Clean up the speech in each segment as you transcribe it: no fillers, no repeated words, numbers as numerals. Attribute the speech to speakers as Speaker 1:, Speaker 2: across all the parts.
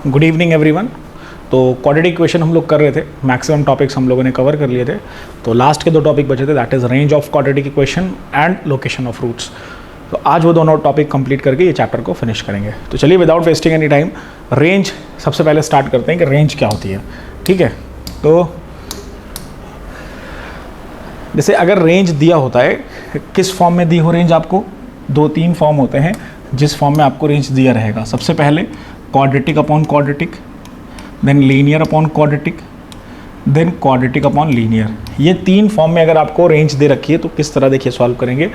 Speaker 1: Good evening everyone. तो quadratic equation हम लोग कर रहे थे, मैक्सिमम टॉपिक्स हम लोगों ने कवर कर लिए थे। तो लास्ट के दो टॉपिक बचे थे, that is range of quadratic equation and location of roots. तो आज वो दोनों टॉपिक कंप्लीट करके ये चैप्टर को फिनिश करेंगे। तो चलिए without wasting any time range सबसे पहले स्टार्ट करते हैं कि रेंज क्या होती है। ठीक है, तो जैसे अगर रेंज दिया होता है, किस फॉर्म में दी हो रेंज आपको, दो तीन फॉर्म होते हैं जिस फॉर्म में आपको रेंज दिया रहेगा। सबसे पहले quadratic upon quadratic, then linear upon quadratic, then quadratic upon linear. ये तीन फॉर्म में अगर आपको रेंज दे रखी है तो किस तरह देखिए सॉल्व करेंगे।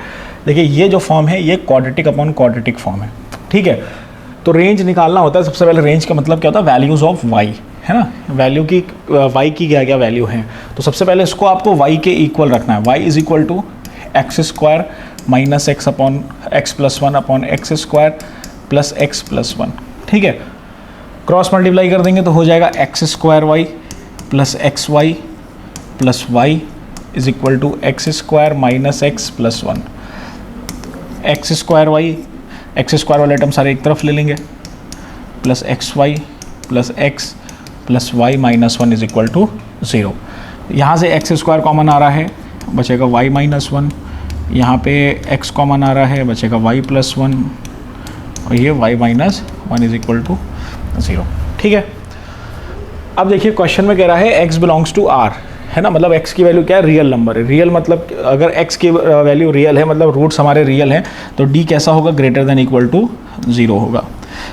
Speaker 1: देखिए ये जो फॉर्म है ये क्वाड्रेटिक अपॉन क्वाड्रेटिक फॉर्म है। ठीक है, तो रेंज निकालना होता है। सबसे पहले रेंज का मतलब क्या होता है, वैल्यूज़ ऑफ वाई, है ना, वैल्यू की वाई की क्या क्या वैल्यू है। तो सबसे पहले इसको आपको वाई के इक्वल रखना है। Y is equal to x square minus x upon x plus one upon x square plus x plus one. ठीक है, क्रॉस मल्टीप्लाई कर देंगे तो हो जाएगा x square y plus x y plus y is equal to x square minus x plus one. X square y, x square वाले item सारे एक तरफ ले लेंगे, plus x y plus x plus y minus one is equal to zero. यहाँ से x square common आ रहा है, बचेगा वाई माइनस वन। यहाँ पे एक्स कॉमन आ रहा है, बचेगा वाई प्लस वन, और ये y minus one is equal to zero. ठीक है, अब देखिए क्वेश्चन में कह रहा है एक्स बिलोंग्स टू आर, है ना, मतलब एक्स की वैल्यू क्या है, रियल नंबर है। रियल मतलब अगर एक्स की वैल्यू रियल है, मतलब रूट्स हमारे रियल हैं, तो डी कैसा होगा, greater than equal to zero होगा।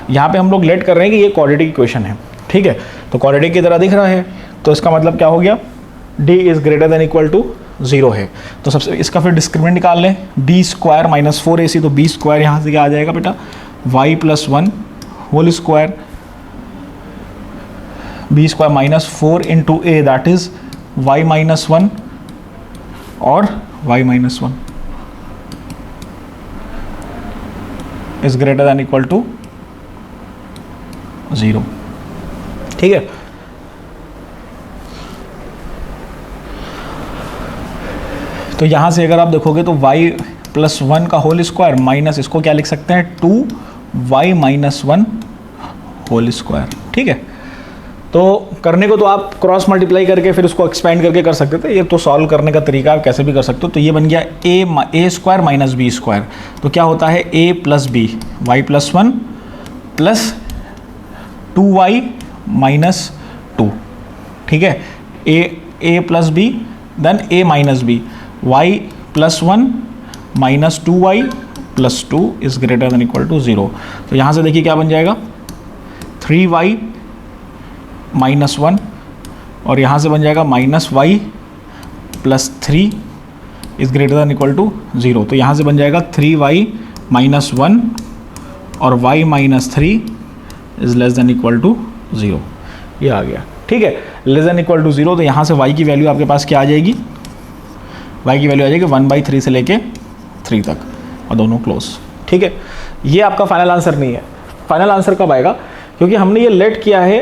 Speaker 1: यहाँ पे हम लोग लेट कर रहे हैं कि ये क्वाड्रेटिक इक्वेशन है। ठीक है, तो क्वाड्रेटिक की तरह दिख रहा है, तो इसका मतलब क्या हो गया, D is greater than equal to zero है। तो सबसे इसका फिर डिस्क्रिमिनेंट निकाल लें, B square minus four A C, तो बी स्क्वायर यहाँ से क्या आ जाएगा बेटा, Y plus one whole square, B square minus four into A that is Y minus one और Y minus one is greater than equal to zero. ठीक है, तो यहाँ से अगर आप देखोगे तो y प्लस वन का होल स्क्वायर माइनस इसको क्या लिख सकते हैं, two Y minus one whole square. ठीक है, तो करने को तो आप क्रॉस मल्टीप्लाई करके फिर उसको एक्सपेंड करके कर सकते थे, ये तो सॉल्व करने का तरीका आप कैसे भी कर सकते हो। तो ये बन गया A square minus B square, तो क्या होता है A plus B, Y plus one plus two Y minus two. ठीक है, A plus B then A minus B, Y plus one minus two Y plus two is greater than equal to zero. तो यहाँ से देखिए क्या बन जाएगा, three y minus one, और यहाँ से बन जाएगा minus y plus three is greater than equal to zero. तो यहाँ से बन जाएगा थ्री वाई माइनस वन और Y minus three is less than equal to zero. ये आ गया। ठीक है, less than equal to zero, तो यहाँ से y की वैल्यू आपके पास क्या आ जाएगी, y की वैल्यू आ जाएगी 1/3 से लेके 3 तक, और दोनों क्लोज। ठीक है, ये आपका फाइनल आंसर नहीं है। फाइनल आंसर कब आएगा, क्योंकि हमने ये लेट किया है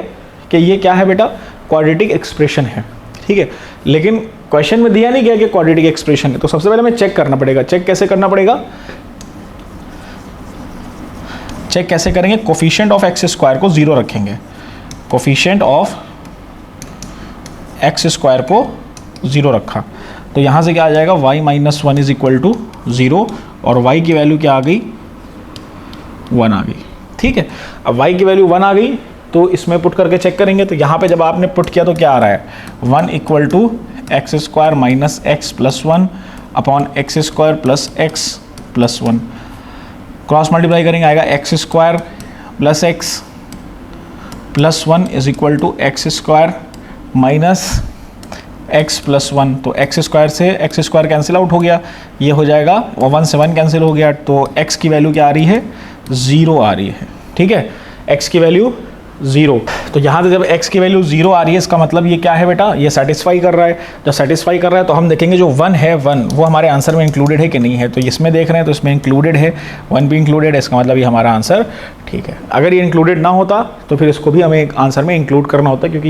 Speaker 1: कि ये क्या है बेटा, क्वाड्रेटिक एक्सप्रेशन है। ठीक है, लेकिन क्वेश्चन में दिया नहीं गया कि क्वाड्रेटिक एक्सप्रेशन है, तो सबसे पहले हमें चेक करना पड़ेगा। चेक कैसे करना पड़ेगा, चेक कैसे करेंगे, कोफिशिएंट ऑफ एक्स स्क्वायर को ज़ीरो रखेंगे, कोफिशिएंट ऑफ एक्स स्क्वायर को ज़ीरो रखा, तो यहाँ से क्या आ जाएगा, y minus one is equal to zero, और y की वैल्यू क्या आ गई, वन आ गई। ठीक है, अब y की वैल्यू वन आ गई तो इसमें पुट करके चेक करेंगे। तो यहाँ पे जब आपने पुट किया तो क्या आ रहा है, one equal to x square minus x plus one upon x square plus x plus one. Cross multiply करेंगे आएगा x square plus x plus one is equal to x square minus x plus one. तो x square से x square cancel out हो गया, ये हो जाएगा, और वन से वन कैंसिल हो गया, तो एक्स की वैल्यू क्या आ रही है, ज़ीरो आ रही है। ठीक है, एक्स की वैल्यू ज़ीरो। तो यहाँ से जब x की वैल्यू ज़ीरो आ रही है, इसका मतलब ये क्या है बेटा, ये सेटिस्फाई कर रहा है। जब सेटिस्फाई कर रहा है तो हम देखेंगे जो वन है, वन वो हमारे आंसर में इंक्लूडेड है कि नहीं है। तो इसमें देख रहे हैं तो इसमें इंक्लूडेड है, वन भी इंक्लूडेड है, इसका मतलब ये हमारा आंसर ठीक है। अगर ये इंक्लूडेड ना होता तो फिर इसको भी हमें आंसर में इंक्लूड करना होता, क्योंकि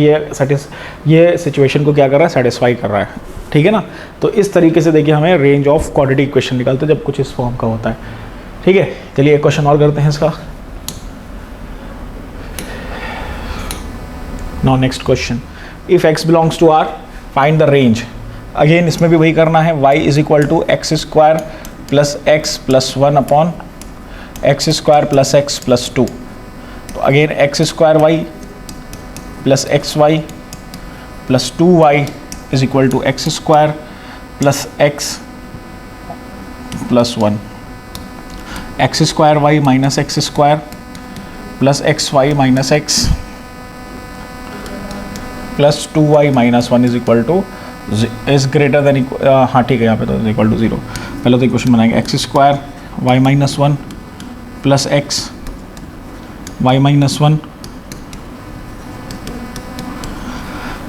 Speaker 1: ये सिचुएशन को क्या कर रहा है, सेटिस्फाई कर रहा है। ठीक है ना, तो इस तरीके से देखिए हमें रेंज ऑफ क्वाड्रेटिक इक्वेशन निकालते जब कुछ इस फॉर्म का होता है। ठीक है, चलिए एक क्वेश्चन और करते हैं इसका। Now next question, if x belongs to R find the range. Again इसमें भी वही करना है, y is equal to x square plus x plus 1 upon x square plus x plus 2। तो again x square y plus x y plus 2y is equal to x square plus x plus 1, x square y minus x square plus x y minus x plus 2y minus 1 is equal to is greater then, हाँ ठीक है, यहाँ पे तो is equal to 0। पहले तो equation बनाएंगे, x square y minus 1 plus x y minus 1।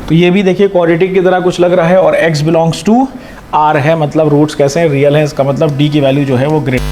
Speaker 1: तो ये भी देखिए क्वाड्रेटिक की तरह कुछ लग रहा है, और x बिलोंग्स टू r है, मतलब रूट्स कैसे हैं, रियल है, इसका मतलब d की वैल्यू जो है वो ग्रेटर।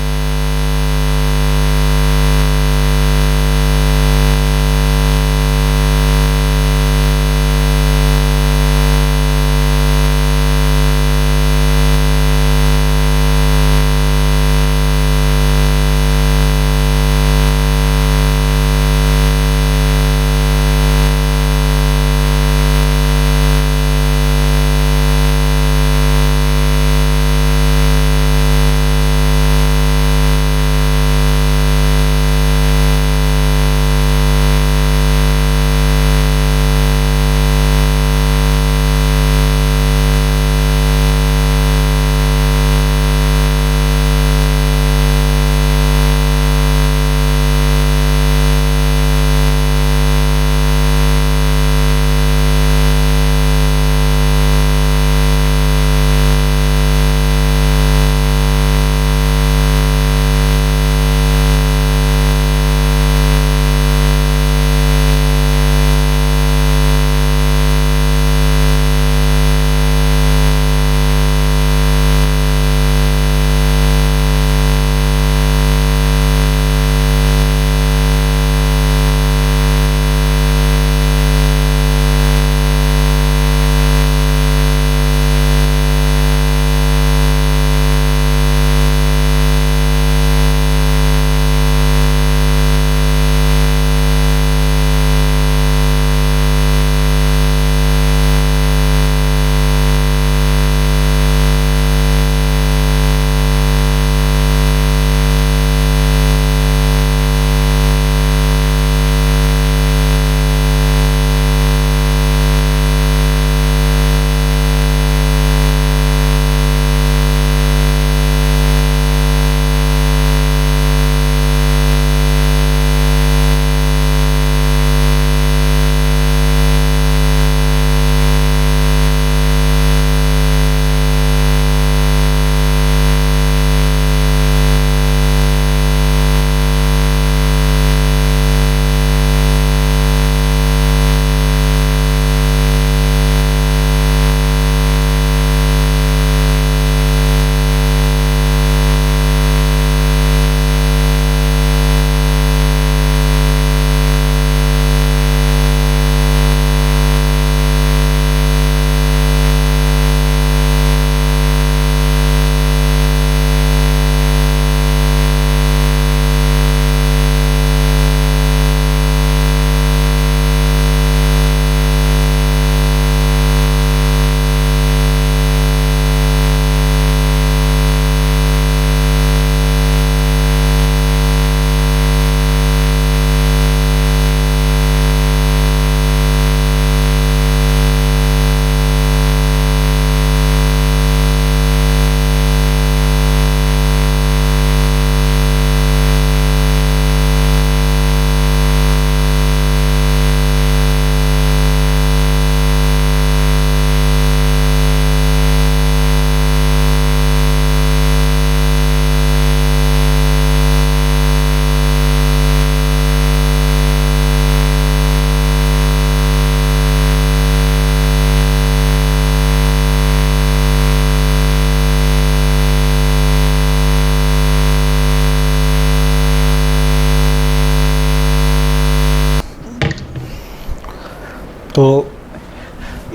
Speaker 1: तो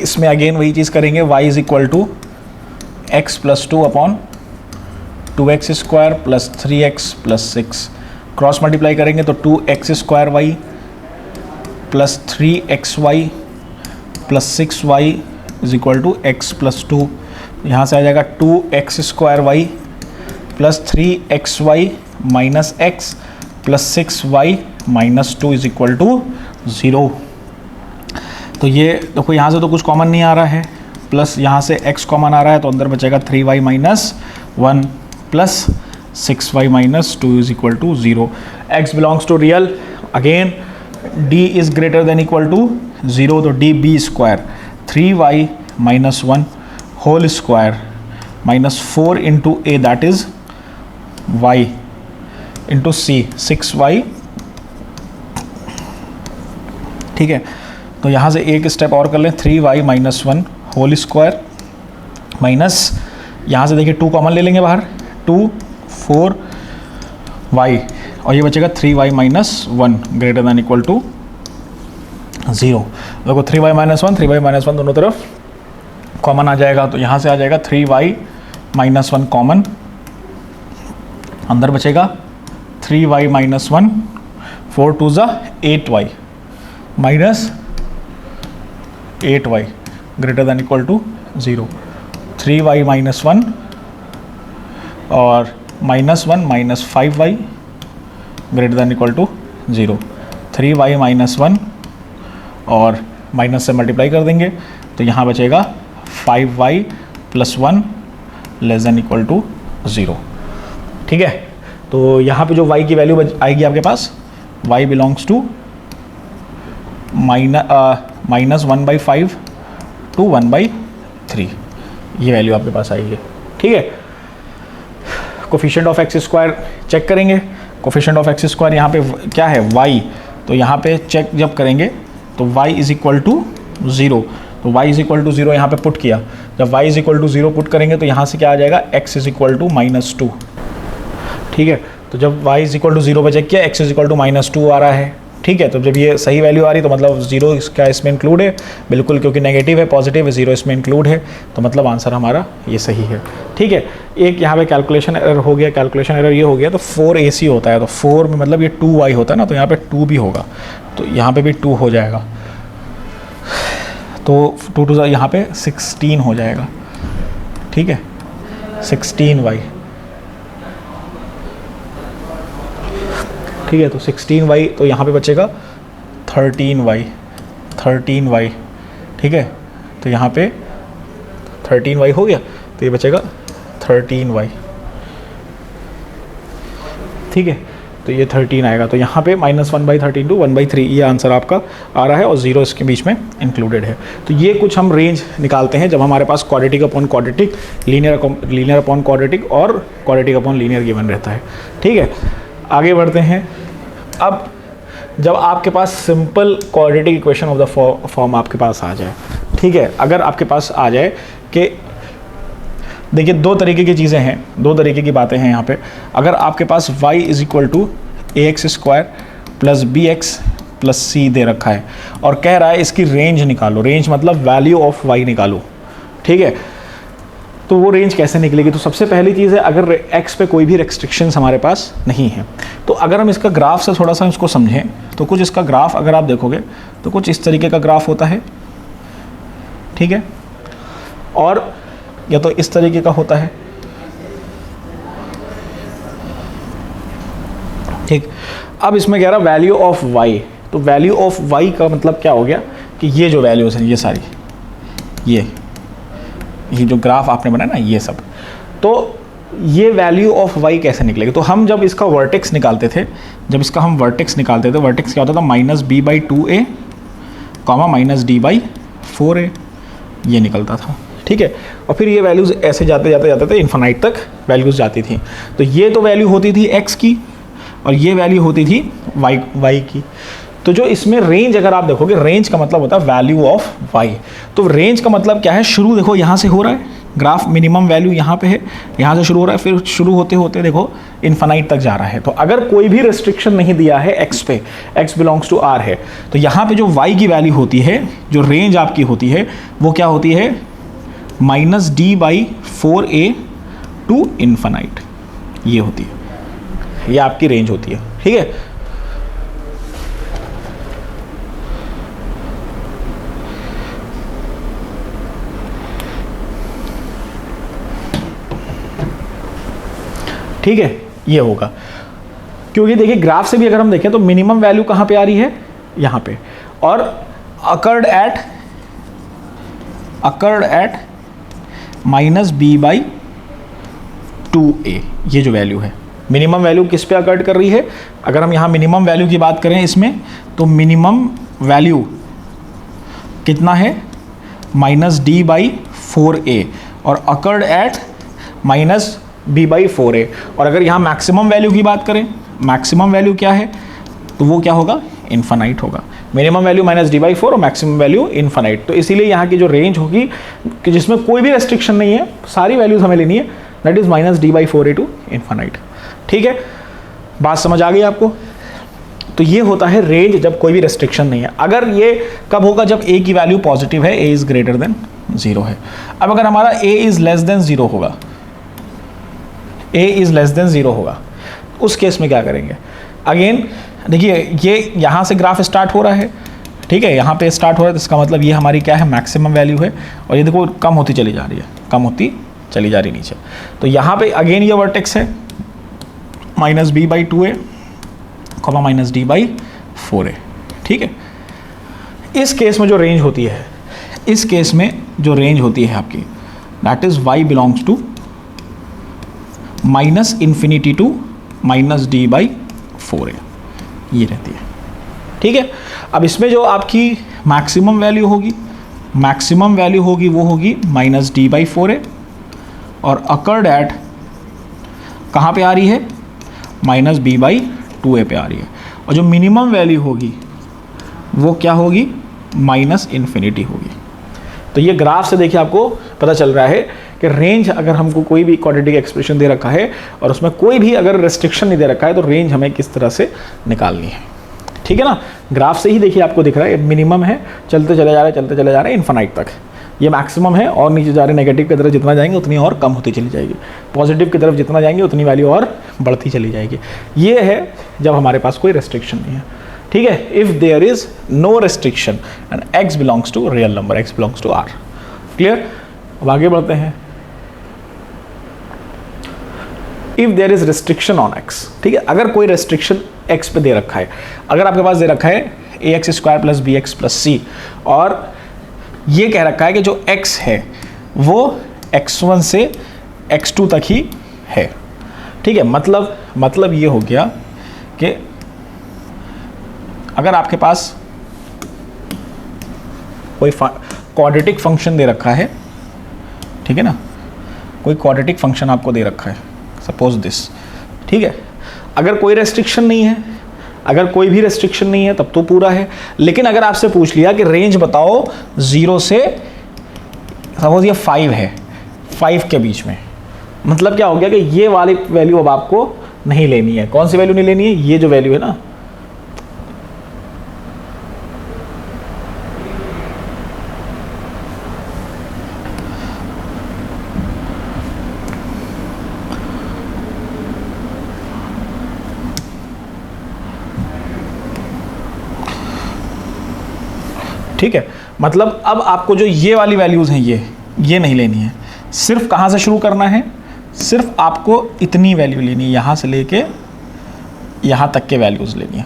Speaker 1: इसमें अगेन वही चीज़ करेंगे, y is equal to x plus 2 upon 2x square plus 3x plus 6, cross multiply करेंगे तो 2x square y plus 3xy plus 6y is equal to x plus 2, यहाँ से आ जाएगा 2x² plus 3xy minus x plus 6y minus 2 is equal to 0। तो ये देखो यहाँ से तो कुछ कॉमन नहीं आ रहा है, प्लस यहाँ से x कॉमन आ रहा है, तो अंदर बचेगा 3y minus 1 plus 6y minus 2 is equal to 0। x belongs to real, again d is greater than equal to 0, तो d b square 3y minus 1 whole square minus 4 into a that is y into c 6y। ठीक है, तो यहाँ से एक step और कर लें, 3y minus 1 whole square minus, यहाँ से देखिए 2 कॉमन ले लेंगे बाहर, 2 4y और ये बचेगा 3y minus 1 greater than equal to 0। देखो 3y माइनस 1 3y माइनस 1 दोनों तरफ कॉमन आ जाएगा, तो यहाँ से आ जाएगा 3y माइनस 1 कॉमन, अंदर बचेगा 3y माइनस 1, 4 2 ज़ा 8y minus 8y greater than equal to 0, 3y minus 1 और minus 1 minus 5y greater than equal to 0, 3y minus 1 और माइनस से मल्टीप्लाई कर देंगे, तो यहाँ बचेगा 5y plus 1 less than equal to 0। ठीक है, तो यहाँ पे जो y की वैल्यू आएगी आपके पास, y belongs to minus 1/5 to 1/3, ये वैल्यू आपके पास आएगी। ठीक है, coefficient of x square check करेंगे, कोफिशिएंट ऑफ एक्स स्क्वायर यहाँ पे क्या है y, तो यहाँ पे चेक जब करेंगे तो y इज इक्वल टू 0, तो y इज इक्वल टू 0 यहाँ पे पुट किया, जब y is equal to 0 put करेंगे तो यहाँ से क्या आ जाएगा, x इज इक्वल टू -2। ठीक है, तो जब y इज इक्वल टू 0 पे चेक किया, x इज इक्वल टू -2 आ रहा है। ठीक है, तो जब ये सही वैल्यू आ रही तो मतलब 0 इसका इसमें इंक्लूड है बिल्कुल, क्योंकि नेगेटिव है पॉजिटिव है, 0 इसमें इंक्लूड है, तो मतलब आंसर हमारा ये सही है। ठीक है, एक यहाँ पे कैलकुलेशन एरर हो गया, कैलकुलेशन एरर ये हो गया, तो 4ac होता है, तो 4 में मतलब ये 2y होता है ना, तो यहाँ पे 2 भी होगा, तो यहाँ पे भी 2 हो जाएगा, तो 2 2 यहाँ पे 16 हो जाएगा। ठीक है, 16y। ठीक है, तो 16y, तो यहाँ पे बचेगा 13y। ठीक है, तो यहाँ पे 13y हो गया, तो ये बचेगा 13y। ठीक है, तो ये 13 आएगा, तो यहाँ पे -1/13 टू 1/3 ये आंसर आपका आ रहा है, और 0 इसके बीच में इंक्लूडेड है। तो ये कुछ हम रेंज निकालते हैं जब हमारे पास quadratic upon quadratic, linear upon quadratic और क्वाड्रेटिक अपॉन लीनियर गिवन रहता है। ठीक है, आगे बढ़ते हैं। अब जब आपके पास simple quadratic equation of the form आपके पास आ जाए, ठीक है, अगर आपके पास आ जाए कि देखिए 2 तरीके की चीज़ें हैं, 2 तरीके की बातें हैं यहाँ पे। अगर आपके पास y is equal to ax² plus bx plus c दे रखा है और कह रहा है इसकी रेंज निकालो, रेंज मतलब वैल्यू ऑफ y निकालो। ठीक है, तो वो रेंज कैसे निकलेगी? तो सबसे पहली चीज़ है, अगर x पे कोई भी रेस्ट्रिक्शंस हमारे पास नहीं है, तो अगर हम इसका ग्राफ से थोड़ा सा इसको समझें तो कुछ इसका ग्राफ अगर आप देखोगे तो कुछ इस तरीके का ग्राफ होता है। ठीक है, और या तो इस तरीके का होता है। ठीक, अब इसमें कह रहा वैल्यू ऑफ y, तो वैल्यू ऑफ y का मतलब क्या हो गया कि ये जो वैल्यूज़ हैं ये सारी, ये जो ग्राफ आपने बनाया ना ये सब, तो ये वैल्यू ऑफ y कैसे निकलेगी? तो हम जब इसका वर्टेक्स निकालते थे, वर्टेक्स क्या होता था, -b/2a -d/4a ये निकलता था। ठीक है, और फिर ये वैल्यूज़ ऐसे जाते जाते इन्फिनाइट तक वैल्यूज़ जाती थी। तो ये तो वैल्यू होती थी x की और ये वैल्यू होती थी y की। तो जो इसमें रेंज अगर आप देखोगे, रेंज का मतलब होता है वैल्यू ऑफ y। तो रेंज का मतलब क्या है, शुरू देखो यहाँ से हो रहा है, ग्राफ मिनिमम वैल्यू यहाँ पे है, यहाँ से शुरू हो रहा है, फिर शुरू होते होते देखो इन्फिनाइट तक जा रहा है। तो अगर कोई भी रेस्ट्रिक्शन नहीं दिया है x पे, x बिलोंग्स टू r है, तो यहाँ पे जो y की वैल्यू होती है, जो रेंज आपकी होती है वो क्या होती है, -d/4a टू इन्फिनाइट, ये होती है, ये आपकी रेंज होती है। ठीक है, ठीक है, ये होगा। क्योंकि देखिए ग्राफ से भी अगर हम देखें तो मिनिमम वैल्यू कहाँ पे आ रही है, यहाँ पे, और occurred at minus B by 2a, ये जो वैल्यू है, मिनिमम वैल्यू किस पे अकर्ड कर रही है? अगर हम यहाँ मिनिमम वैल्यू की बात करें इसमें, तो मिनिमम वैल्यू कितना है, माइनस डी बाई 4a, और occurred at minus B by 4a। और अगर यहाँ मैक्सिमम वैल्यू की बात करें, मैक्सिमम वैल्यू क्या है, तो वो क्या होगा, इन्फानाइट होगा। Minimum value minus D by 4 और मैक्सिमम वैल्यू इन्फानाइट। तो इसीलिए यहाँ की जो रेंज होगी कि जिसमें कोई भी रेस्ट्रिक्शन नहीं है, सारी वैल्यूज हमें लेनी है, that is minus D by 4a to infinite. ठीक है, बात समझ आ गई आपको? तो ये होता है रेंज जब कोई भी रेस्ट्रिक्शन नहीं है। अगर ये कब होगा, जब a की वैल्यू पॉजिटिव है, a इज ग्रेटर देन 0 है। अब अगर हमारा a इज लेस देन 0 होगा, a इज लेस देन 0 होगा, उस केस में क्या करेंगे? अगेन देखिए, ये यहाँ से ग्राफ स्टार्ट हो रहा है, ठीक है, यहाँ पे स्टार्ट हो रहा है, तो इसका मतलब ये हमारी क्या है, मैक्सिमम वैल्यू है, और ये देखो कम होती चली जा रही है, कम होती चली जा रही नीचे। तो यहाँ पे अगेन ये वर्टेक्स है minus B by 2a, minus D by 4a। ठीक है, इस केस में जो रेंज होती है, इस केस में जो रेंज होती है आपकी, that is y belongs to minus infinity to minus D by 4a, ये रहती है। ठीक है, अब इसमें जो आपकी मैक्सिमम वैल्यू होगी, मैक्सिमम वैल्यू होगी वो होगी माइनस डी बाई 4a, और अकर्ड एट कहाँ पे आ रही है, माइनस बी बाई 2a पे आ रही है। और जो मिनिमम वैल्यू होगी वो क्या होगी, माइनस इन्फिनिटी होगी। तो ये ग्राफ से देखिए आपको पता चल रहा है कि रेंज, अगर हमको कोई भी क्वाड्रेटिक एक्सप्रेशन दे रखा है और उसमें कोई भी अगर रेस्ट्रिक्शन नहीं दे रखा है, तो रेंज हमें किस तरह से निकालनी है। ठीक है ना, ग्राफ से ही देखिए आपको दिख रहा है, मिनिमम है, चलते चले जा रहे हैं, चलते चले जा रहे हैं इन्फानाइट तक, ये मैक्सिमम है, और नीचे जा रहे हैं, नेगेटिव की तरफ जितना जाएंगे उतनी और कम होती चली जाएगी, पॉजिटिव की तरफ जितना जाएंगे उतनी वैल्यू और बढ़ती चली जाएगी। ये है जब हमारे पास कोई रेस्ट्रिक्शन नहीं है। ठीक है, if there is no restriction and x belongs to real number, x belongs to r। Clear? अब आगे बढ़ते हैं। If there is restriction on x, ठीक है, अगर कोई रेस्ट्रिक्शन x पे दे रखा है, अगर आपके पास दे रखा है ax square plus B X plus C, और ये कह रखा है कि जो x है वो x1 से x2 तक ही है। ठीक है, मतलब ये हो गया कि अगर आपके पास कोई क्वाड्रेटिक फंक्शन दे रखा है, ठीक है ना, कोई क्वाड्रेटिक फंक्शन आपको दे रखा है, सपोज दिस, ठीक है, अगर कोई रेस्ट्रिक्शन नहीं है, अगर कोई भी रेस्ट्रिक्शन नहीं है तब तो पूरा है। लेकिन अगर आपसे पूछ लिया कि रेंज बताओ 0 से, सपोज ये 5 है, 5 के बीच में, मतलब क्या हो गया कि ये वाली वैल्यू अब आपको नहीं लेनी है। कौन सी वैल्यू नहीं लेनी है? ये जो वैल्यू है ना, ठीक है, मतलब अब आपको जो ये वाली वैल्यूज़ हैं ये नहीं लेनी है। सिर्फ कहाँ से शुरू करना है, सिर्फ आपको इतनी वैल्यू लेनी है, यहाँ से लेके यहाँ तक के वैल्यूज़ लेनी है।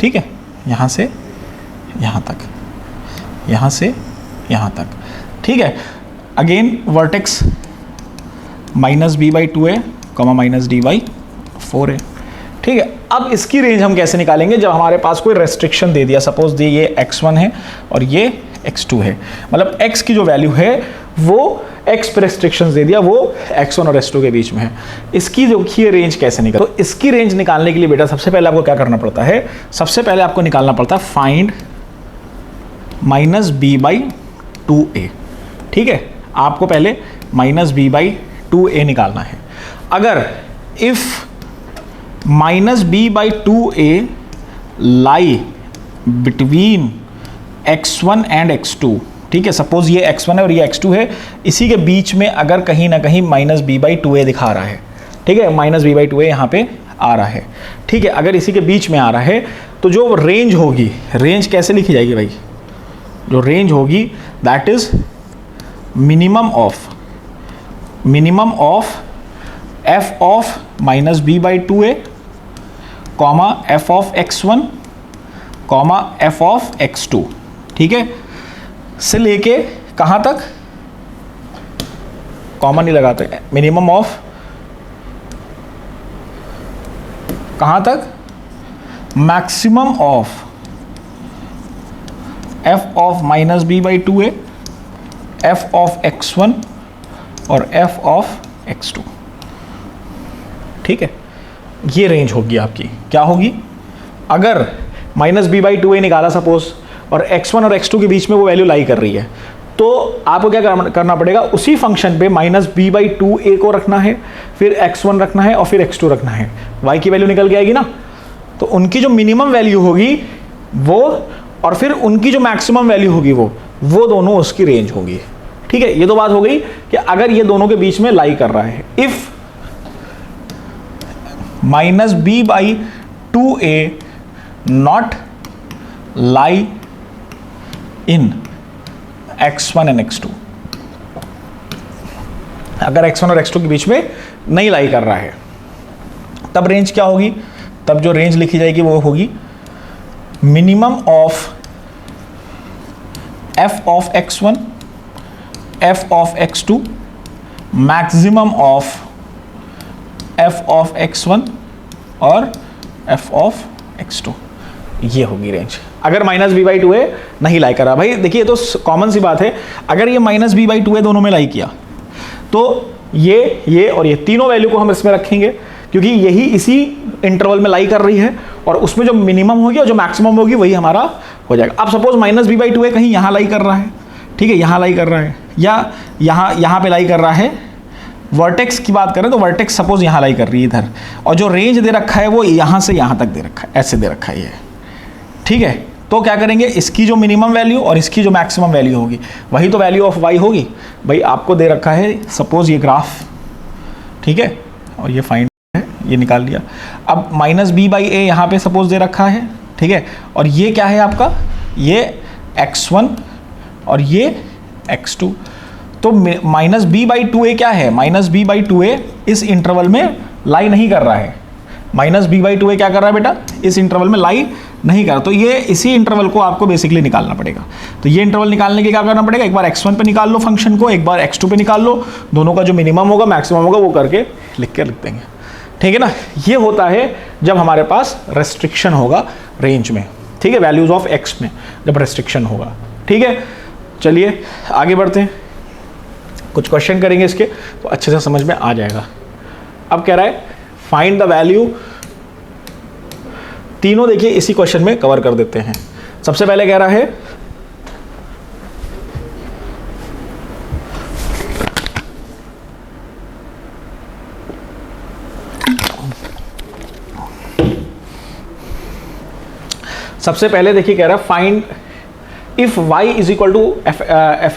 Speaker 1: ठीक है, यहाँ से यहाँ तक, यहाँ से यहाँ तक। ठीक है, again vertex minus B by 2a, minus D by 4a। ठीक है, अब इसकी रेंज हम कैसे निकालेंगे? जब हमारे पास कोई रेस्ट्रिक्शन दे दिया, सपोज दे ये x1 है और ये x2 है, मतलब x की जो वैल्यू है वो x पे रेस्ट्रिक्शन दे दिया, वो x1 और x2 के बीच में है। इसकी जो की रेंज कैसे निकाल, तो इसकी रेंज निकालने के लिए बेटा सबसे पहले आपको क्या करना पड़ता है, सबसे पहले आपको निकालना पड़ता है find minus B by 2a। ठीक है, आपको पहले माइनस बी बाई 2a निकालना है। अगर if minus B by 2a lie between x1 and x2, ठीक है, सपोज ये x1 है और ये x2 है, इसी के बीच में अगर कहीं ना कहीं माइनस बी बाई 2a दिखा रहा है, ठीक है, माइनस बी बाई 2a यहाँ पे आ रहा है। ठीक है, अगर इसी के बीच में आ रहा है तो जो रेंज होगी, रेंज कैसे लिखी जाएगी भाई? जो रेंज होगी that is minimum of f of minus B by two A comma F of x1 comma F of x2, ठीक है, से लेके कहाँ तक, कॉमा नहीं लगाते, मिनिमम ऑफ कहाँ तक, maximum of F of minus B by two A, F of x1 और एफ ऑफ x2, ठीक है। ये रेंज होगी आपकी, क्या होगी, अगर माइनस बी बाई टू ए निकाला सपोज और x1 और x2 के बीच में वो वैल्यू लाई कर रही है, तो आपको क्या करना पड़ेगा, उसी फंक्शन पे माइनस बी बाई टू ए को रखना है, फिर x1 रखना है और फिर x2 रखना है, y की वैल्यू निकल के आएगी ना, तो उनकी जो मिनिमम वैल्यू होगी वो और फिर उनकी जो मैक्सिमम वैल्यू होगी वो दोनों उसकी रेंज होगी, ठीक है। ये तो बात हो गई कि अगर ये दोनों के बीच में लाई कर रहा है, if minus B by two A not lie in x1 and x2, अगर x1 और x2 के बीच में नहीं लाई कर रहा है, तब रेंज क्या होगी, तब जो रेंज लिखी जाएगी वो होगी minimum of f of x1, f of x2, maximum of f of x1 और f ऑफ x2, ये होगी रेंज। अगर माइनस बी बाई टू ए नहीं लाई करा, भाई देखिए तो कॉमन सी बात है, अगर ये माइनस बी बाई टू ए दोनों में लाई किया तो ये और ये तीनों वैल्यू को हम इसमें रखेंगे, क्योंकि यही इसी इंटरवल में लाई कर रही है और उसमें जो मिनिमम होगी और जो मैक्सिमम होगी वही हमारा हो जाएगा। अब suppose minus B by two A कहीं यहाँ लाई कर रहा है, ठीक है, यहाँ लाई कर रहा है या यहाँ पे लाई कर रहा है, वर्टेक्स की बात करें तो वर्टेक्स सपोज यहाँ लाई कर रही है इधर, और जो रेंज दे रखा है वो यहाँ से यहाँ तक दे रखा है, ऐसे दे रखा है ये, ठीक है। तो क्या करेंगे, इसकी जो मिनिमम वैल्यू और इसकी जो मैक्सिमम वैल्यू होगी वही तो वैल्यू ऑफ y होगी। भाई आपको दे रखा है सपोज ये ग्राफ, ठीक है, और ये फाइंड है, ये निकाल लिया। अब माइनस बी बाई ए यहाँ पे सपोज दे रखा है, ठीक है, और ये क्या है आपका, ये x1 और ये x2, तो माइनस बी बाई टू ए क्या है, माइनस बी बाई टू ए इस इंटरवल में लाई नहीं कर रहा है, माइनस बी बाई टू ए क्या कर रहा है बेटा, इस इंटरवल में लाई नहीं कर रहा, तो ये इसी इंटरवल को आपको बेसिकली निकालना पड़ेगा। तो ये इंटरवल निकालने के क्या करना पड़ेगा, एक बार x1 पे निकाल लो फंक्शन को, एक बार x2 पे निकाल लो, दोनों का जो मिनिमम होगा मैक्सिमम होगा वो करके लिख देंगे, ठीक है ना। ये होता है जब हमारे पास रेस्ट्रिक्शन होगा रेंज में, ठीक है, वैल्यूज ऑफ x में जब रेस्ट्रिक्शन होगा, ठीक है। चलिए आगे बढ़ते हैं, कुछ क्वेश्चन करेंगे इसके तो अच्छे से समझ में आ जाएगा। अब कह रहा है फाइंड द वैल्यू, तीनों देखिए इसी क्वेश्चन में कवर कर देते हैं। सबसे पहले कह रहा है सबसे पहले देखिए कह रहा है find if y is equal to F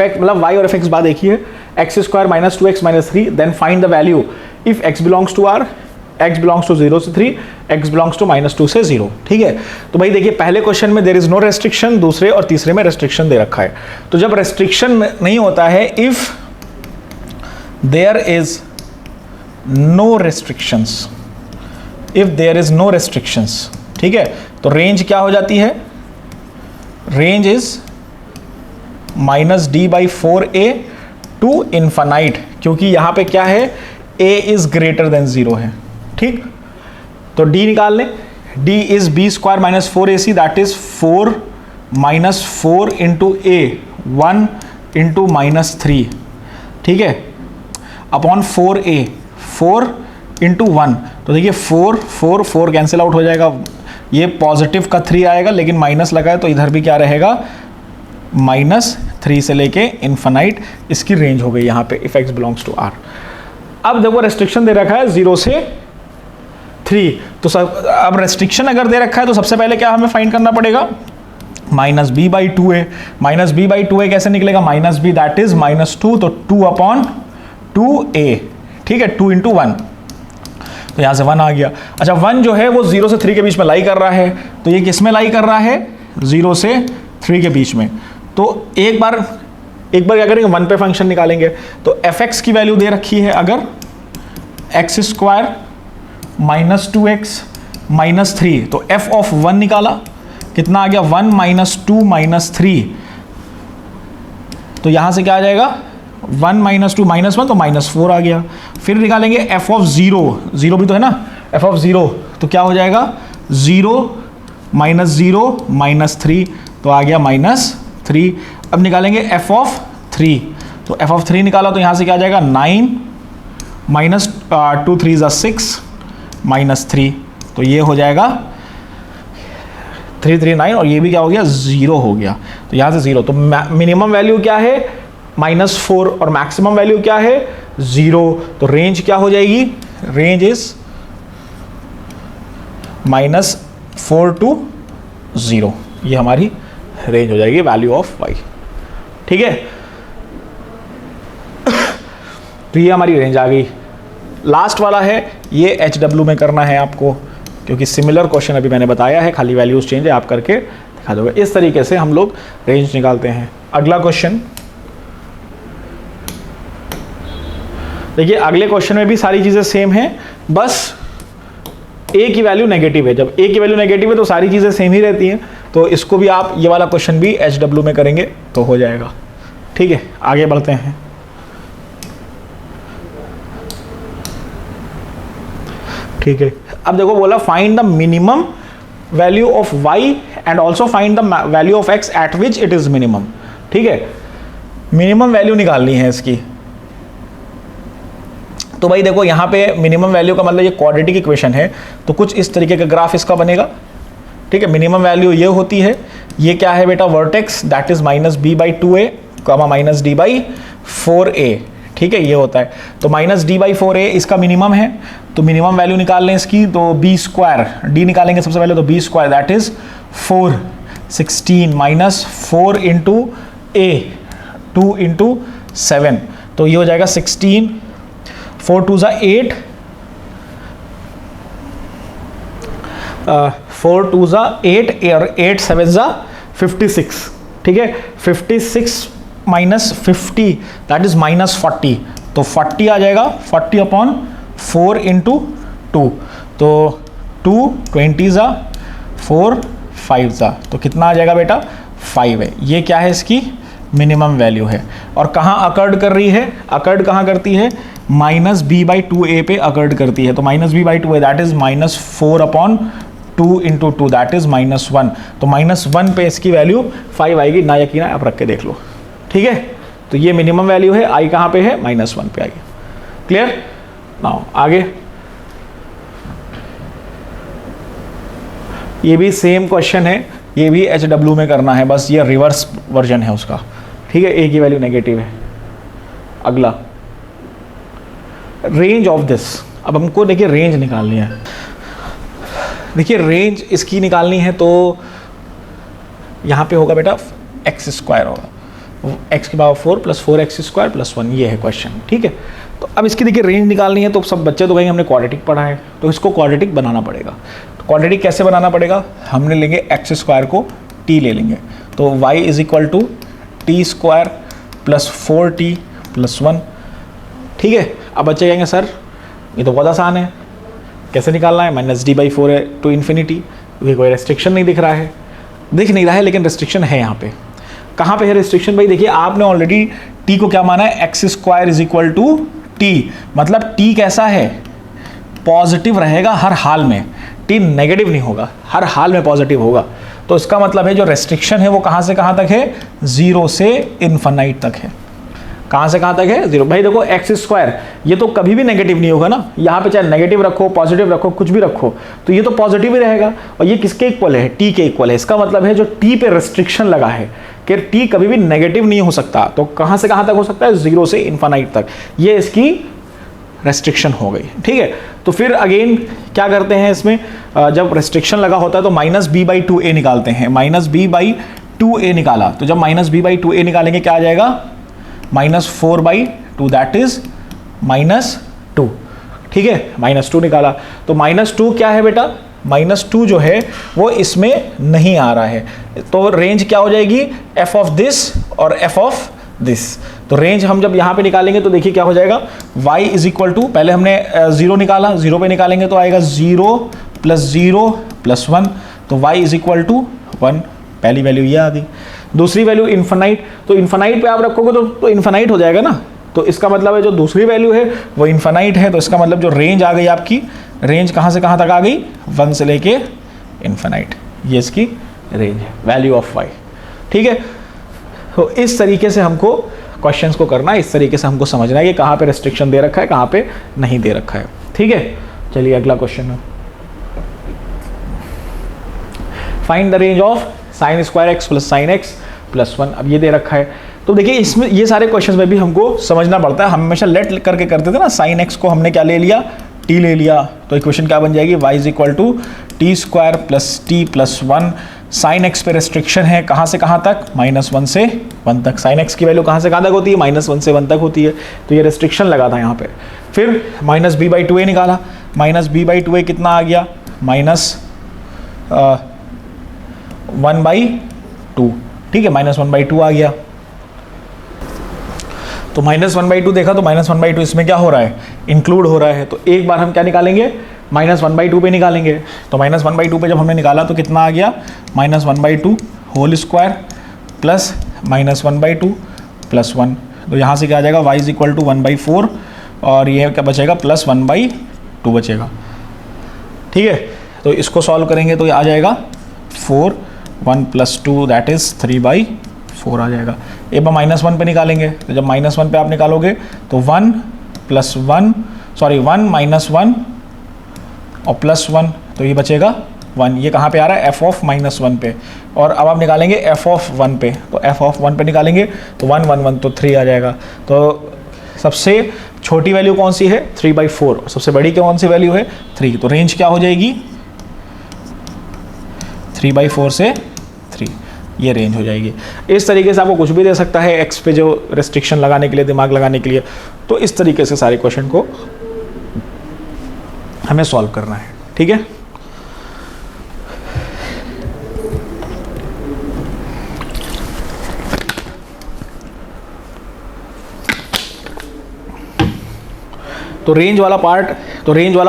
Speaker 1: X, मतलब y और एफ एक्स बात देखिए, X square minus two X minus three, then find the value if x belongs to r, x belongs to 0 से 3, x बिलोंग्स टू -2 से 0, ठीक है। तो भाई देखिए पहले क्वेश्चन में देयर इज नो रेस्ट्रिक्शन, दूसरे और तीसरे में रेस्ट्रिक्शन दे रखा है। तो जब रेस्ट्रिक्शन नहीं होता है, if there is no restrictions, if there is no restrictions, ठीक है, तो रेंज क्या हो जाती है, range is -d/4a to infinite, क्योंकि यहां पे क्या है, a इज ग्रेटर देन 0 है, ठीक। तो d निकाल लें, d is b square minus 4ac, that is 4 minus 4 into a, 1 into -3, ठीक है, अपॉन 4a, 4 इंटू 1, तो देखिए 4 कैंसिल आउट हो जाएगा, ये पॉजिटिव का 3 आएगा लेकिन माइनस लगा है तो इधर भी क्या रहेगा, -3 से लेके इन्फानाइट, इसकी रेंज हो गई यहाँ पे if x belongs to r। अब देखो रेस्ट्रिक्शन दे रखा है 0 से 3, तो अब रेस्ट्रिक्शन अगर दे रखा है तो सबसे पहले क्या हमें फाइंड करना पड़ेगा, -b/2a, -b/2a कैसे निकलेगा, -b दैट इज -2, तो 2/2a, ठीक है, 2 इंटू 1, तो यहाँ से 1 आ गया। अच्छा 1 जो है वो 0 से 3 के बीच में लाई कर रहा है, तो ये किस में लाई कर रहा है, 0 से 3 के बीच में। तो एक बार क्या करेंगे, 1 पे फंक्शन निकालेंगे, तो f(x) की वैल्यू दे रखी है, अगर x² माइनस 2x माइनस 3, तो f ऑफ 1 निकाला, कितना आ गया 1 माइनस 2 माइनस 3, तो यहां से क्या आ जाएगा 1 माइनस 2 माइनस 1, तो माइनस 4 आ गया। फिर निकालेंगे f ऑफ 0, 0 भी तो है ना, f ऑफ 0, तो क्या हो जाएगा 0 माइनस 0 माइनस 3, तो आ गया माइनस 3। अब निकालेंगे f ऑफ 3, तो f ऑफ 3 निकाला तो यहां से क्या आ जाएगा 9 माइनस 2 3 ज़ा 6 माइनस 3, तो ये हो जाएगा 339, और ये भी क्या हो गया 0 हो गया, तो यहाँ से 0। तो मिनिमम वैल्यू क्या है -4 और मैक्सिमम वैल्यू क्या है 0, तो रेंज क्या हो जाएगी, रेंज इज -4 to 0, ये हमारी रेंज हो जाएगी वैल्यू ऑफ y। ठीक है, तो ये हमारी रेंज आ गई। लास्ट वाला है, ये HW में करना है आपको, क्योंकि सिमिलर क्वेश्चन अभी मैंने बताया है, खाली वैल्यूज चेंज है, आप करके दिखा दोगे। इस तरीके से हम लोग रेंज निकालते हैं। अगला क्वेश्चन देखिए, अगले क्वेश्चन में भी सारी चीज़ें सेम हैं, बस a की वैल्यू नेगेटिव है। जब a की वैल्यू नेगेटिव है तो सारी चीज़ें सेम ही रहती हैं, तो इसको भी आप ये वाला क्वेश्चन भी HW में करेंगे तो हो जाएगा। ठीक है, आगे बढ़ते हैं। ठीक है, अब देखो बोला find the minimum value of y and also find the value of x eight which it is minimum. ठीक है, मिनिमम वैल्यू निकालनी है इसकी। तो भाई देखो यहाँ पे मिनिमम वैल्यू का मतलब ये क्वाड्रेटिक इक्वेशन है, तो कुछ इस तरीके का ग्राफ इसका बनेगा। ठीक है, मिनिमम वैल्यू ये होती है, ये क्या है बेटा vertex, that is -b/2a minus d/4a। ठीक है, ये होता है, तो -d/4a इसका मिनिमम है, तो मिनिमम वैल्यू निकाल लें इसकी, तो b² d निकालेंगे सबसे पहले, तो b² that is 4 16 minus 4 into a 2 into 7, तो ये हो जाएगा 16, 4 2 ज़ा 8, 4 2 ज़ा 8 और 8 7 ज़ा 56। ठीक है, 56 माइनस 50 दैट इज -40, तो 40 आ जाएगा, 40 अपॉन 4 इंटू 2, तो 2 20 ज़ा 4 5 ज़ा, तो कितना आ जाएगा बेटा 5 है। ये क्या है इसकी मिनिमम वैल्यू है, और कहाँ अकर्ड कर रही है, अकर्ड कहाँ करती है -b/2a पे अकर्ड करती है, तो -b/2a that is -4 upon 2 into 2 that is -1, तो -1 पे इसकी वैल्यू 5 आएगी। ना यकीन है आप रख के देख लो। ठीक है, तो ये मिनिमम वैल्यू है, आई कहाँ पे है -1 पे आएगी। क्लियर, नाउ आगे ये भी सेम क्वेश्चन है, ये भी HW में करना है, बस ये रिवर्स वर्जन है उसका। ठीक है, a की वैल्यू नेगेटिव है। अगला रेंज ऑफ दिस, अब हमको देखिए रेंज निकालनी है। देखिए रेंज इसकी निकालनी है, तो यहाँ पे होगा बेटा x² होगा, x की पावर 4 + 4x² + 1, ये है क्वेश्चन। ठीक है, तो अब इसकी देखिए रेंज निकालनी है, तो सब बच्चे तो कहेंगे हमने क्वाड्रेटिक पढ़ा है, तो इसको क्वाड्रेटिक बनाना पड़ेगा। तो क्वाड्रेटिक कैसे बनाना पड़ेगा, हमने लेंगे x² को t ले लेंगे, तो y = t² + 4t + 1। ठीक है, अब बच्चे कहेंगे सर ये तो बहुत आसान है, कैसे निकालना है, -d/4 है टू इन्फिनिटी, ये कोई रेस्ट्रिक्शन नहीं दिख रहा है, दिख नहीं रहा है, लेकिन रेस्ट्रिक्शन है यहाँ पे। कहाँ पे है रेस्ट्रिक्शन भाई, देखिए आपने ऑलरेडी t को क्या माना है, x² = t, मतलब t कैसा है, पॉजिटिव रहेगा हर हाल में, t नेगेटिव नहीं होगा, हर हाल में पॉजिटिव होगा। तो इसका मतलब है जो रेस्ट्रिक्शन है वो कहाँ से कहाँ तक है, 0 से इन्फिनाइट तक है। कहाँ से कहाँ तक है, 0। भाई देखो x² ये तो कभी भी नेगेटिव नहीं होगा ना, यहाँ पे चाहे नेगेटिव रखो पॉजिटिव रखो कुछ भी रखो, तो ये तो पॉजिटिव ही रहेगा, और ये किसके इक्वल है, t के इक्वल है। इसका मतलब है जो t पे रेस्ट्रिक्शन लगा है कि t कभी भी नेगेटिव नहीं हो सकता, तो कहाँ से कहाँ तक हो सकता है, 0 से इन्फिनाइट तक, ये इसकी रेस्ट्रिक्शन हो गई। ठीक है, तो फिर अगेन क्या करते हैं इसमें, जब रेस्ट्रिक्शन लगा होता है तो -b/2a निकालते हैं, -b/2a निकाला, तो जब -b/2a निकालेंगे क्या आ जाएगा, -4/2 दैट इज -2। ठीक है, -2 निकाला, तो -2 क्या है बेटा, -2 जो है वो इसमें नहीं आ रहा है, तो रेंज क्या हो जाएगी, f ऑफ दिस और f ऑफ दिस, तो रेंज हम जब यहाँ पे निकालेंगे तो देखिए क्या हो जाएगा, y इज इक्वल टू, पहले हमने 0 निकाला, 0 पे निकालेंगे तो आएगा 0 + 0 + 1, तो y इज इक्वल टू 1, पहली वैल्यू ये आ गई। दूसरी वैल्यू इन्फिनाइट, तो इन्फिनाइट पे आप रखोगे तो इन्फिनाइट हो जाएगा ना, तो इसका मतलब है जो दूसरी वैल्यू है वो इन्फिनाइट है, तो इसका मतलब जो रेंज आ गई आपकी, रेंज कहाँ से कहाँ तक आ गई, 1 से लेके इन्फिनाइट, ये इसकी रेंज है, वैल्यू ऑफ y। ठीक है, तो इस तरीके से हमको क्वेश्चंस को करना है, इस तरीके से हमको समझना है कि कहाँ पे रेस्ट्रिक्शन दे रखा है, कहाँ पे नहीं दे रखा है। ठीक है, चलिए अगला क्वेश्चन है, find the range of sin square x + sin x + 1। अब ये दे रखा है, तो देखिए इसमें ये सारे क्वेश्चन में भी हमको समझना पड़ता है। हम हमेशा लेट करके करते थे ना, sin x को हमने क्या ले लिया, t ले लिया, तो इक्वेशन क्या बन जाएगी, y = t² + t + 1। sin x पे रेस्ट्रिक्शन है कहाँ से कहाँ तक, -1 से 1 तक। sin x की वैल्यू कहाँ से कहाँ तक होती है, -1 से 1 तक होती है, तो ये रेस्ट्रिक्शन लगा था यहाँ पे। फिर -b/2a निकाला, -b/2a कितना आ गया, -1/2, ठीक है, -1/2 आ गया। तो -1/2 देखा, तो -1/2 इसमें क्या हो रहा है, इंक्लूड हो रहा है, तो एक बार हम क्या निकालेंगे, -1/2 पे निकालेंगे। तो -1/2 पे जब हमने निकाला तो कितना आ गया, -1/2 होल स्क्वायर प्लस -1/2 + 1। तो यहाँ से क्या आ जाएगा, y = 1/4 और ये क्या बचेगा, +1/2 बचेगा। ठीक है, तो इसको सॉल्व करेंगे तो ये आ जाएगा 4, 1 + 2 दैट इज़ 3/4 आ जाएगा। एक बार -1 पे निकालेंगे, तो जब -1 पे आप निकालोगे तो 1 + 1 और +1, तो ये बचेगा 1। ये कहाँ पे आ रहा है, f(-1) पे, और अब आप निकालेंगे f(1) पे, तो f(1) पे निकालेंगे तो 1 1 1 तो 3 आ जाएगा। तो सबसे छोटी वैल्यू कौन सी है, 3/4, और सबसे बड़ी कौन सी वैल्यू है, 3। तो रेंज क्या हो जाएगी, 3/4 से 3, ये रेंज हो जाएगी। इस तरीके से आपको कुछ भी दे सकता है x पे जो रेस्ट्रिक्शन लगाने के लिए, दिमाग लगाने के लिए, तो इस तरीके से सारे क्वेश्चन को हमें सॉल्व करना है। ठीक है, तो रेंज वाला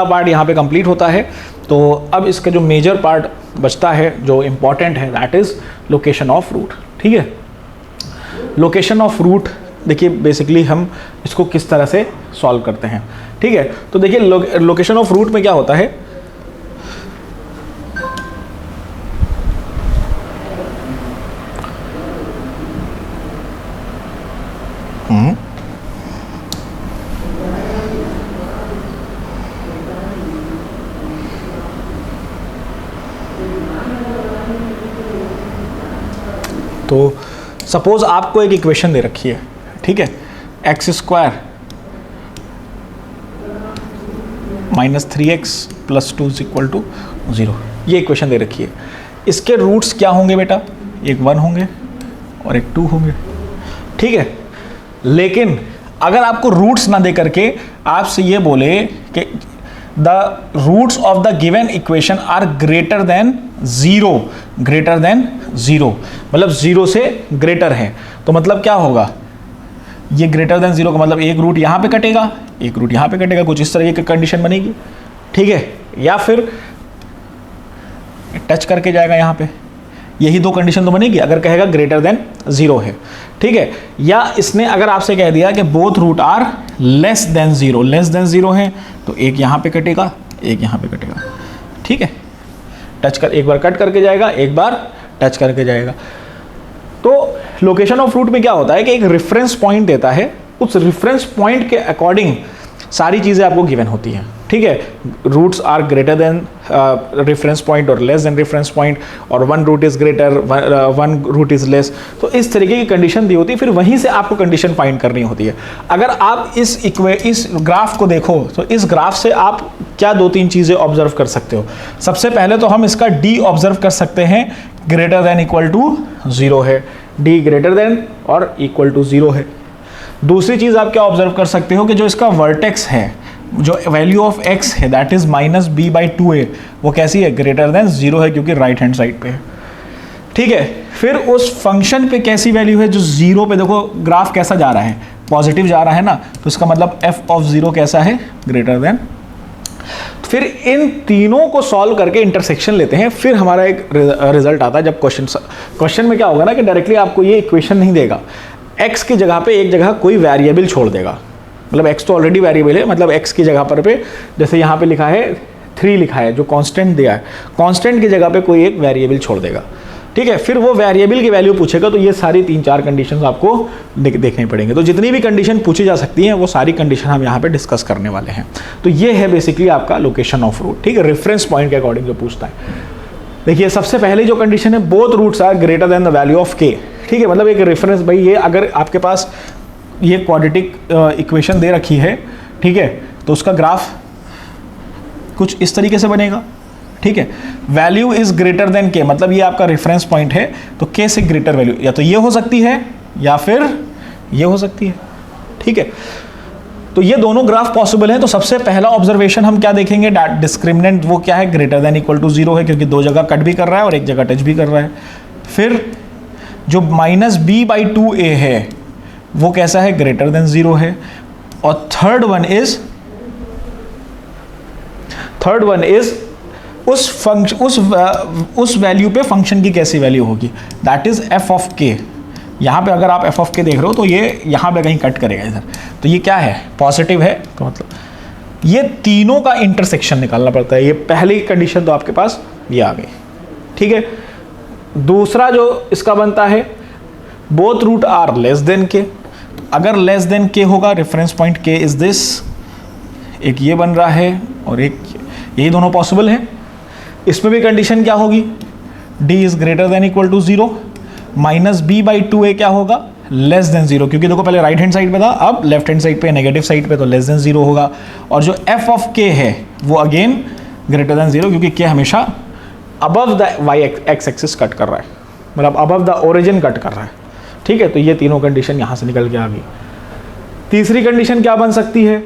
Speaker 1: पार्ट यहाँ पे कंप्लीट होता है। तो अब इसका जो मेजर पार्ट बचता है, जो इम्पॉर्टेंट है, that is location of root. ठीक है, लोकेशन ऑफ रूट देखिए बेसिकली हम इसको किस तरह से सॉल्व करते हैं। ठीक है, तो देखिए लोकेशन ऑफ रूट में क्या होता है, तो सपोज आपको एक इक्वेशन दे रखी है, ठीक है, x² - 3x + 2 = 0, ये इक्वेशन दे रखी है। इसके रूट्स क्या होंगे बेटा, एक 1 होंगे और एक 2 होंगे। ठीक है, लेकिन अगर आपको रूट्स ना दे करके आपसे ये बोले कि the roots of the given equation are greater than 0, मतलब 0 से ग्रेटर है, तो मतलब क्या होगा, ये ग्रेटर देन 0 का मतलब एक रूट यहाँ पे कटेगा, एक रूट यहाँ पे कटेगा, कुछ इस तरह की कंडीशन बनेगी। ठीक है, या फिर टच करके जाएगा यहाँ पे, यही दो कंडीशन तो बनेगी अगर कहेगा ग्रेटर देन 0 है। ठीक है, या इसने अगर आपसे कह दिया कि both root are less than 0 है, तो एक यहाँ पे कटेगा, एक यहाँ पे कटेगा। ठीक है, एक बार कट करके जाएगा, एक बार टच करके जाएगा। तो लोकेशन ऑफ रूट में क्या होता है कि एक रेफरेंस पॉइंट देता है, उस रेफरेंस पॉइंट के अकॉर्डिंग सारी चीज़ें आपको गिवन होती हैं। ठीक है, roots are greater than reference point और लेस देन रेफरेंस पॉइंट, और 1 root is greater, 1 root is less, तो इस तरीके की कंडीशन दी होती है। फिर वहीं से आपको कंडीशन फाइंड करनी होती है। अगर आप इस ग्राफ को देखो तो इस ग्राफ से आप क्या 2-3 चीज़ें ऑब्जर्व कर सकते हो। सबसे पहले तो हम इसका डी ऑब्जर्व कर सकते हैं, ग्रेटर देन इक्वल टू 0 है, डी ग्रेटर देन और इक्वल टू 0 है। दूसरी चीज़ आप क्या ऑब्जर्व कर सकते हो कि जो इसका वर्टेक्स है, जो वैल्यू ऑफ x है दैट इज -b/2a, वो कैसी है, ग्रेटर देन 0 है, क्योंकि राइट हैंड साइड पे है। ठीक है, फिर उस फंक्शन पे कैसी वैल्यू है जो 0 पे, देखो ग्राफ कैसा जा रहा है, पॉजिटिव जा रहा है ना, तो इसका मतलब एफ ऑफ 0 कैसा है, ग्रेटर देन। फिर इन तीनों को सॉल्व करके इंटरसेक्शन लेते हैं, फिर हमारा एक रिजल्ट आता है। जब क्वेश्चन में क्या होगा ना कि डायरेक्टली आपको ये इक्वेशन नहीं देगा, x की जगह पे एक जगह कोई वेरिएबल छोड़ देगा, मतलब x तो ऑलरेडी वेरिएबल है, मतलब x की जगह पर पे जैसे यहाँ पे लिखा है 3 लिखा है जो कांस्टेंट दिया है, कांस्टेंट की जगह पे कोई एक वेरिएबल छोड़ देगा, ठीक है। फिर वो वेरिएबल की वैल्यू पूछेगा, तो ये सारी 3-4 कंडीशंस आपको देखने पड़ेंगे। तो जितनी भी कंडीशन पूछी जा सकती हैं वो सारी कंडीशन हम यहाँ पे डिस्कस करने वाले हैं। तो ये है बेसिकली आपका लोकेशन ऑफ रूट, ठीक है, रेफरेंस पॉइंट के अकॉर्डिंग जो पूछता है। देखिए सबसे पहले जो कंडीशन है, both roots are greater than the value of K, ठीक है, मतलब एक रेफरेंस, भाई ये अगर आपके पास ये क्वाड्रेटिक इक्वेशन दे रखी है, ठीक है, तो उसका ग्राफ कुछ इस तरीके से बनेगा, ठीक है। Value is greater than K, मतलब ये आपका रेफरेंस पॉइंट है, तो के से ग्रेटर वैल्यू या तो ये हो सकती है या फिर ये हो सकती है, ठीक है। तो ये दोनों ग्राफ पॉसिबल है। तो सबसे पहला ऑब्जर्वेशन हम क्या देखेंगे, डिस्क्रिमिनेंट वो क्या है, ग्रेटर देन इक्वल टू 0 है, क्योंकि 2 जगह कट भी कर रहा है और एक जगह टच भी कर रहा है। फिर जो -b/2a है वो कैसा है, ग्रेटर देन 0 है। और थर्ड वन इज उस वैल्यू पे फंक्शन की कैसी वैल्यू होगी, दैट इज एफ ऑफ के। यहाँ पे अगर आप एफ ऑफ के देख रहे हो तो ये यहाँ पे कहीं कट करेगा इधर, तो ये क्या है, पॉजिटिव है, तो मतलब ये तीनों का इंटरसेक्शन निकालना पड़ता है। ये पहली कंडीशन तो आपके पास ये आ गई, ठीक है। दूसरा जो इसका बनता है, both root are less than K. अगर लेस देन के होगा, reference point K is this, एक ये बन रहा है और एक यही दोनों पॉसिबल है। इसमें भी कंडीशन क्या होगी, d is greater than equal to 0, -b/2a क्या होगा, लेस देन 0, क्योंकि देखो पहले राइट हैंड साइड पे था, अब लेफ्ट हैंड साइड पे नेगेटिव साइड पे, तो लेस देन 0 होगा। और जो f ऑफ k है वो अगेन ग्रेटर देन 0, क्योंकि k हमेशा above the x axis cut कर रहा है, मतलब अबव द ओरिजिन कट कर रहा है, ठीक है। तो ये तीनों कंडीशन यहां से निकल के आ गई। तीसरी कंडीशन क्या बन सकती है,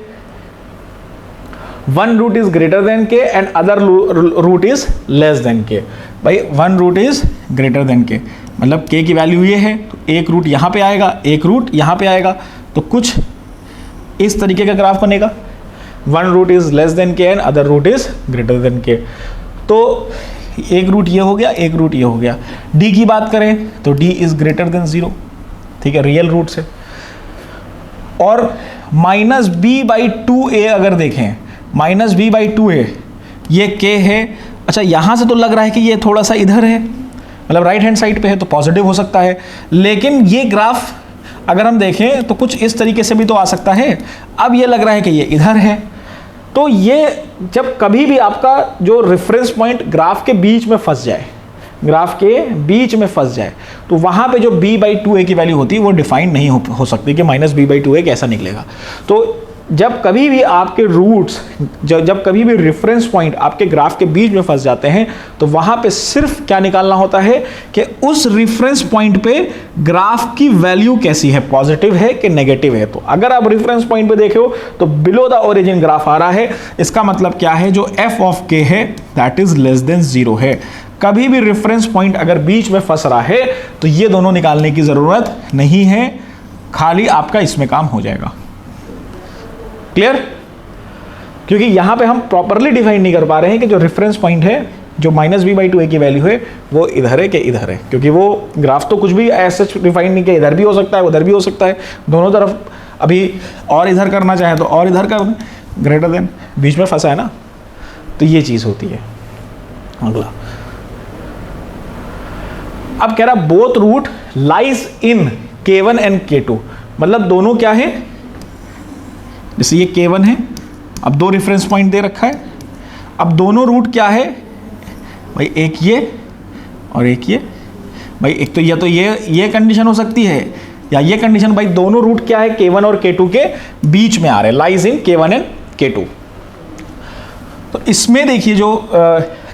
Speaker 1: one root is greater than K and other root is less than K. भाई one root is greater than K, मतलब के की वैल्यू ये है, तो एक रूट यहाँ पे आएगा, एक रूट यहाँ पे आएगा, तो कुछ इस तरीके का ग्राफ बनेगा। One root is less than K and other root is greater than K, तो एक रूट ये हो गया, एक रूट ये हो गया। डी की बात करें तो डी इज ग्रेटर देन 0, ठीक है, रियल रूट से। और -b/2a अगर देखें, -b/2a ये k है, अच्छा यहाँ से तो लग रहा है कि ये थोड़ा सा इधर है, मतलब राइट हैंड साइड पे है, तो पॉजिटिव हो सकता है। लेकिन ये ग्राफ अगर हम देखें तो कुछ इस तरीके से भी तो आ सकता है। अब ये लग रहा है कि ये इधर है, तो ये जब कभी भी आपका जो रेफरेंस पॉइंट ग्राफ के बीच में फंस जाए, ग्राफ के बीच में फंस जाए, तो वहाँ पे जो b/2a की वैल्यू होती है वो डिफाइन नहीं हो सकती कि -b/2a कैसा निकलेगा। तो जब कभी भी आपके रूट्स, जब कभी भी रेफरेंस पॉइंट आपके ग्राफ के बीच में फंस जाते हैं, तो वहाँ पे सिर्फ क्या निकालना होता है कि उस रेफरेंस पॉइंट पे ग्राफ की वैल्यू कैसी है, पॉजिटिव है कि नेगेटिव है। तो अगर आप रेफरेंस पॉइंट पे देखे हो तो बिलो द ओरिजिन ग्राफ आ रहा है, इसका मतलब क्या है, जो f ऑफ k है दैट इज लेस देन 0 है। कभी भी रेफरेंस पॉइंट अगर बीच में फंस रहा है तो ये दोनों निकालने की जरूरत नहीं है, खाली आपका इसमें काम हो जाएगा। क्लियर? क्योंकि यहां पे हम प्रॉपरली डिफाइन नहीं कर पा रहे हैं कि जो रेफरेंस पॉइंट है, जो -b/2a की वैल्यू है, वो इधर है कि इधर है, क्योंकि वो ग्राफ तो कुछ भी ऐसा डिफाइन नहीं किया, इधर भी हो सकता है, उधर भी हो सकता है, दोनों तरफ अभी और इधर करना चाहे तो और इधर कर दें, ग्रेटर देन बीच में फंसा है ना, तो ये चीज होती है। अगला अब कह रहा both root lies in k1 and k2, मतलब दोनों क्या है, जैसे ये k1 है, अब दो रेफरेंस पॉइंट दे रखा है, अब दोनों रूट क्या है भाई, एक ये और एक ये। भाई एक तो ये कंडीशन हो सकती है, या ये कंडीशन, भाई दोनों रूट क्या है, k1 और k2 के बीच में आ रहे हैं, lies in k1 and k2। तो इसमें देखिए जो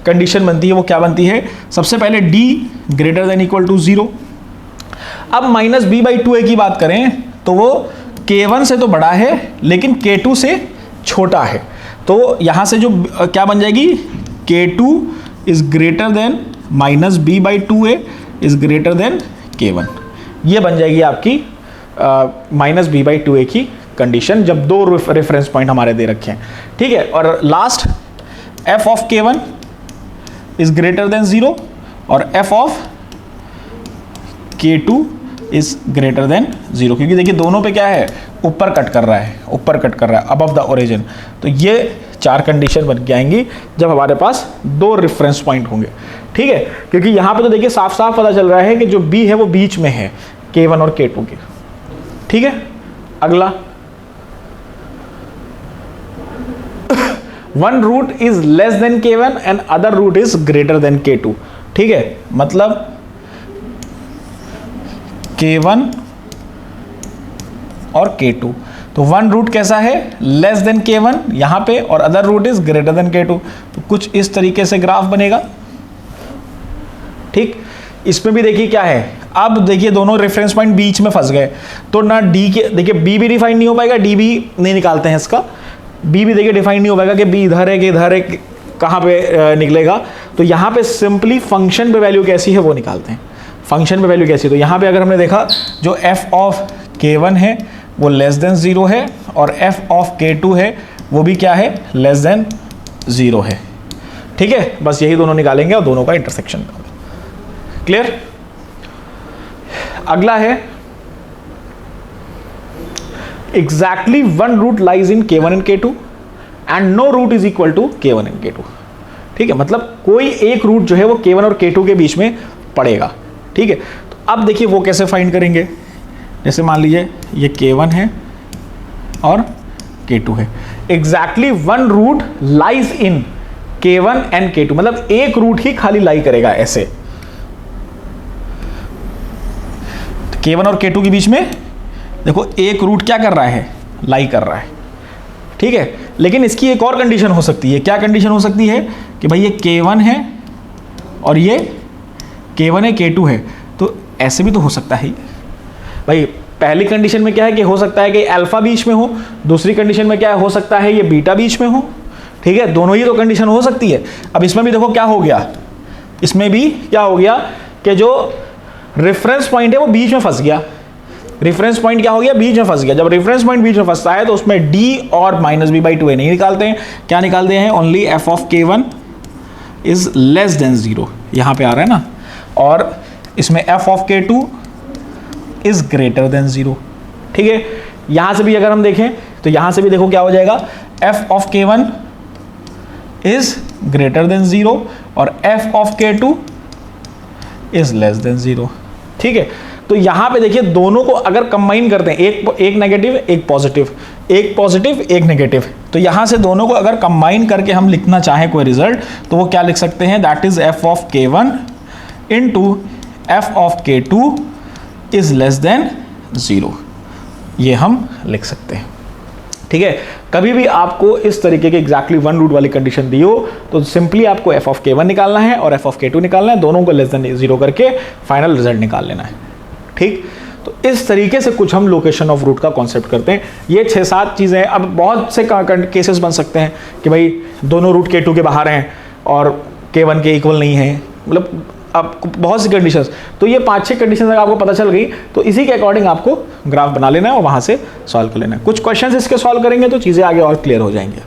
Speaker 1: कंडीशन बनती है वो क्या बनती है, सबसे पहले d greater than equal to 0। अब -b/2a की बात करें तो वो k1 से तो बड़ा है लेकिन k2 से छोटा है, तो यहां से जो क्या बन जाएगी, k2 is greater then -b/2a is greater then k1, ये बन जाएगी आपकी माइनस बी बाई टू ए की कंडीशन, जब दो रेफरेंस पॉइंट हमारे दे रखे हैं, ठीक है। और last F of k1 is greater than 0 और F of k2 is greater than 0, क्योंकि देखिए दोनों पे क्या है, ऊपर कट कर रहा है, ऊपर कट कर रहा है, अबव द ओरिजिन। तो ये 4 कंडीशन बन के आएंगी जब हमारे पास 2 रेफरेंस पॉइंट होंगे, ठीक है। क्योंकि यहाँ पे तो देखिए साफ साफ पता चल रहा है कि जो B है वो बीच में है k1 और k2 के, ठीक है। अगला one root is less than k1 and other root is greater than k2, ठीक है। मतलब k1 और k2, तो वन रूट कैसा है, लेस देन k1 यहां पे, और other root is greater than k2। तो कुछ इस तरीके से ग्राफ बनेगा, ठीक। इसमें भी देखिए क्या है, अब देखिए दोनों रेफरेंस पॉइंट बीच में फंस गए, तो ना डी के देखिए बी भी डिफाइन नहीं हो पाएगा, डी भी नहीं निकालते हैं इसका, बी भी देखिए डिफाइन नहीं हो पाएगा कि बी इधर है कि इधर है, कहाँ पे निकलेगा। तो यहाँ पे सिंपली फंक्शन पे वैल्यू कैसी है वो निकालते हैं, फंक्शन पे वैल्यू कैसी है। तो यहाँ पे अगर हमने देखा जो एफ ऑफ k1 है वो लेस देन 0 है और एफ ऑफ k2 है वो भी क्या है, लेस देन 0 है, ठीक है। बस यही दोनों निकालेंगे और दोनों का इंटरसेक्शन, क्लियर। अगला है exactly one root lies in k1 and k2 and no root is equal to k1 and k2, ठीक है। मतलब कोई एक रूट जो है वो k1 और k2 के बीच में पड़ेगा, ठीक है। तो अब देखिए वो कैसे फाइंड करेंगे, जैसे मान लीजिए ये k1 है और k2 है, exactly one root lies in k1 and k2, मतलब एक रूट ही खाली लाई करेगा ऐसे, तो k1 और k2 के बीच में देखो एक रूट क्या कर रहा है, लाई कर रहा है, ठीक है। लेकिन इसकी एक और कंडीशन हो सकती है, क्या कंडीशन हो सकती है कि भाई ये k1 है और ये k1 है k2 है, तो ऐसे भी तो हो सकता है भाई। पहली कंडीशन में क्या है कि हो सकता है कि अल्फा बीच में हो, दूसरी कंडीशन में क्या है, हो सकता है ये बीटा बीच में हो, ठीक है। दोनों ही तो कंडीशन हो सकती है। अब इसमें भी देखो क्या हो गया, इसमें भी क्या हो गया कि जो रेफरेंस पॉइंट है वो बीच में फंस गया, रेफरेंस पॉइंट क्या हो गया, बीच में फंस गया। जब रेफरेंस पॉइंट बीच में फंसता है तो उसमें d और माइनस बी बाई टू नहीं निकालते हैं, क्या निकालते हैं, only F of k1 is less than 0, यहां पे आ रहा है ना, और इसमें F of k2 is greater than 0, ठीक है। यहां से भी अगर हम देखें तो यहां से भी देखो क्या हो जाएगा, F of k1 is greater than 0 और F of k2 is less than 0, ठीक है। तो यहां पे देखिए दोनों को अगर कंबाइन करते हैं, एक नेगेटिव एक पॉजिटिव, एक पॉजिटिव एक नेगेटिव, तो यहां से दोनों को अगर कंबाइन करके हम लिखना चाहें कोई रिजल्ट, तो वो क्या लिख सकते हैं, that is F of k1 into F of k2 is less than 0, ये हम लिख सकते हैं, ठीक है। कभी भी आपको इस तरीके के एग्जैक्टली वन रूट वाली कंडीशन दी हो तो सिंपली आपको एफ ऑफ k1 निकालना है और एफ ऑफ k2 निकालना है, दोनों को लेस देन 0 करके फाइनल रिजल्ट निकाल लेना है, ठीक। तो इस तरीके से कुछ हम लोकेशन ऑफ रूट का कॉन्सेप्ट करते हैं। ये 6-7 चीज़ें, अब बहुत से केसेस बन सकते हैं कि भाई दोनों रूट k2 के बाहर हैं और k1 के इक्वल नहीं है, मतलब अब बहुत सी कंडीशंस, तो ये 5-6 कंडीशंस अगर आपको पता चल गई तो इसी के अकॉर्डिंग आपको ग्राफ बना लेना है और वहाँ से सॉल्व कर लेना है। कुछ क्वेश्चंस इसके सॉल्व करेंगे तो चीज़ें आगे और क्लियर हो जाएंगे।